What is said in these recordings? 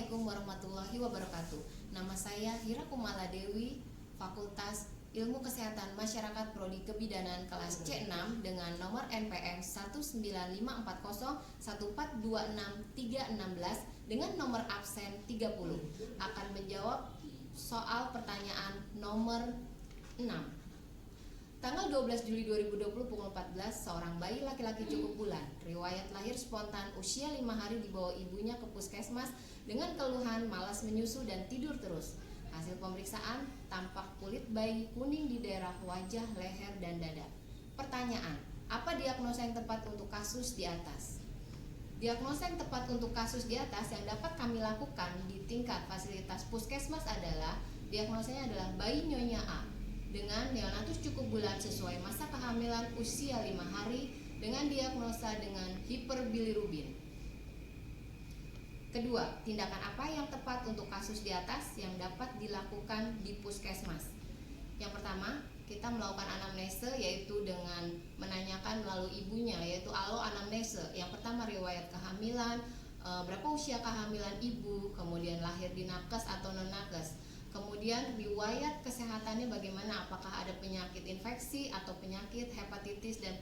Assalamualaikum warahmatullahi wabarakatuh. Nama saya Hira Kumala Dewi, Fakultas Ilmu Kesehatan Masyarakat Prodi Kebidanan kelas C6 dengan nomor NPM 195401426 dengan nomor absen 30 akan menjawab soal pertanyaan nomor 6. Tanggal 12 Juli 2020 pukul 14, seorang bayi laki-laki cukup bulan, riwayat lahir spontan, usia 5 hari dibawa ibunya ke puskesmas dengan keluhan malas menyusu dan tidur terus. Hasil pemeriksaan, tampak kulit bayi kuning di daerah wajah, leher, dan dada. Pertanyaan, apa diagnosa yang tepat untuk kasus di atas? Diagnosa yang tepat untuk kasus di atas yang dapat kami lakukan di tingkat fasilitas puskesmas adalah, diagnosanya adalah bayi Nyonya A dengan neonatus cukup bulan sesuai masa kehamilan usia 5 hari dengan diagnosa dengan hiperbilirubin. Kedua, tindakan apa yang tepat untuk kasus di atas yang dapat dilakukan di puskesmas? Yang pertama, kita melakukan anamnese, yaitu dengan menanyakan melalui ibunya, yaitu alo anamnese. Yang pertama, riwayat kehamilan, berapa usia kehamilan ibu, kemudian lahir di nakes atau non nakes. Kemudian riwayat kesehatannya bagaimana, apakah ada penyakit infeksi atau penyakit hepatitis dan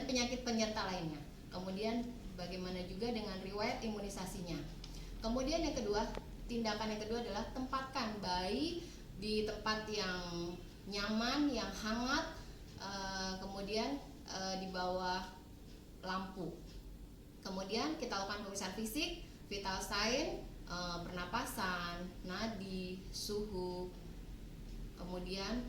penyakit penyerta lainnya. Kemudian bagaimana juga dengan riwayat imunisasinya. Kemudian yang kedua, tindakan yang kedua adalah tempatkan bayi di tempat yang nyaman, yang hangat, kemudian di bawah lampu. Kemudian kita lakukan pemeriksaan fisik, vital sign, pernapasan, nadi, suhu. Kemudian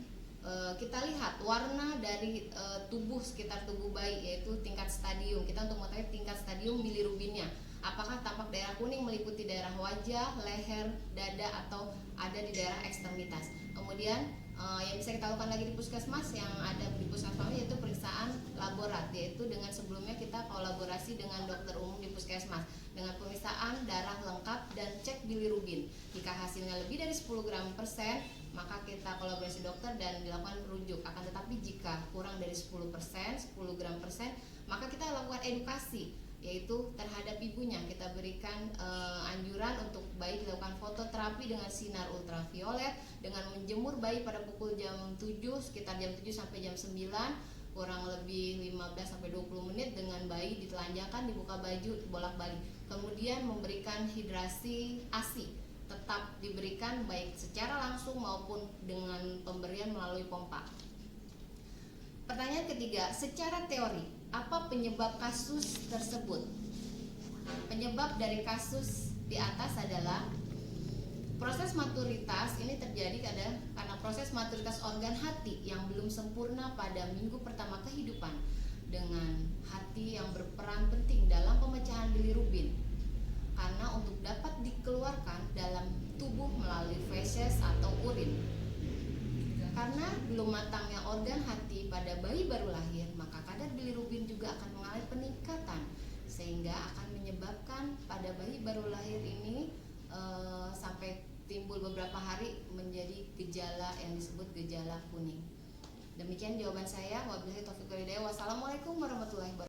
kita lihat warna dari tubuh, sekitar tubuh bayi, yaitu tingkat stadium. Kita untuk mengetahui tingkat stadium bilirubinnya, apakah tampak daerah kuning meliputi daerah wajah, leher, dada, atau ada di daerah ekstremitas. Kemudian yang bisa kita lakukan lagi di puskesmas, yang ada di puskesmas yaitu periksaan laborat, yaitu dengan sebelumnya kita kolaborasi dengan dokter umum di puskesmas dengan pemeriksaan darah lengkap dan cek bilirubin. Jika hasilnya lebih dari 10 gram per sen, maka kita kolaborasi dokter dan dilakukan rujuk. Akan tetapi jika kurang dari 10 gram per sen, maka kita lakukan edukasi, yaitu terhadap ibunya. Kita berikan anjuran untuk bayi dilakukan fototerapi dengan sinar ultraviolet, dengan menjemur bayi pada pukul jam 7, sekitar jam 7 sampai jam 9, kurang lebih 15-20 menit, dengan bayi ditelanjangkan, dibuka baju, bolak-balik. Kemudian memberikan hidrasi ASI, tetap diberikan baik secara langsung maupun dengan pemberian melalui pompa. Pertanyaan ketiga, secara teori, apa penyebab kasus tersebut? Penyebab dari kasus di atas adalah proses maturitas. Ini terjadi karena proses maturitas organ hati yang belum sempurna pada minggu pertama kehidupan, dengan hati yang berperan penting dalam pemecahan bilirubin, karena untuk dapat dikeluarkan dalam tubuh melalui feses atau urin. Karena belum matangnya organ hati pada bayi baru lahir, maka kadar bilirubin juga akan mengalami peningkatan, sehingga akan menyebabkan pada bayi baru lahir ini sampai timbul beberapa hari menjadi gejala yang disebut gejala kuning. Demikian jawaban saya. Wabillahi taufiq wal hidayah. Wassalamualaikum warahmatullahi wabarakatuh.